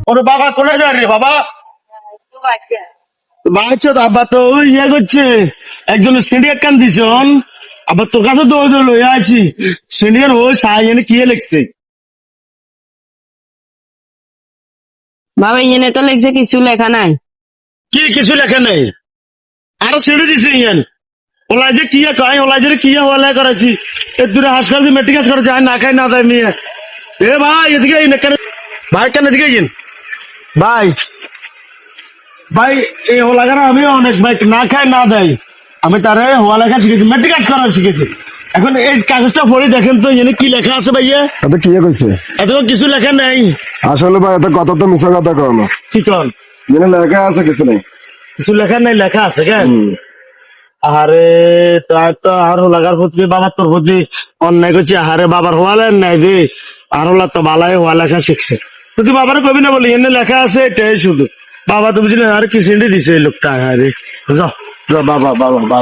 ওরে বাবা কোথায় যায় রে বাবা? বাচ্চা তো আব্বা তো ওই ইয়ে করছে, একজনের সিন্ডিকেট কান দিছন, আবার তোর কাছে দৌড় লইয়া আছি। সিন্ডিকেট ওই সাই এনে কি লিখছে? বাবা ইয়েনে তো লেখছে কিছু লেখা নাই। কি কিছু লেখা নেই? আরো ছেড়ে দিছে ইয়ান। ওলাই যে কি কয়, ওলাই যে কি ওলাই করাছি, এর দূরে হাসপাতাল দিয়ে মেট্রিক কাজ করেছে, আর না খাই না দেয় মেয়ে। এ ভাই এদিকে আইন, কেন ভাই কেন এদিকে আইন ভাই? ভাই এই ওলাগারা আমি অনেক ভাই না খাই না দেয়, আমি তারে হওয়া লেখা শিখেছি, মেট্রিক কাজ করা শিখেছি। এখন এই কাগজটা পড়ে দেখেন তো এনে কি লেখা আছে ভাইয়া? এত কি কইছে? এত কিছু লেখা নেই। আসলে ভাই এত কথা তো মিছা কথা কও না। কি কন? যেন লেখা আছে কিছু নেই। কিছু লেখা নেই, লেখা আছে কেন? আরে তার তো আর লাগার প্রতি বাবার তোর প্রতি অন্যায় করছি। আরে বাবার হওয়ালেন নাই যে আর হলা তো বালাই হওয়া লেখা শিখছে, তুই বাবার কবি না বলি এনে লেখা আছে এটাই শুধু। বাবা তুমি আর কি সিন্ডি দিছে এই লোকটা। আরে যাও যাও বাবা বাবা বাবা।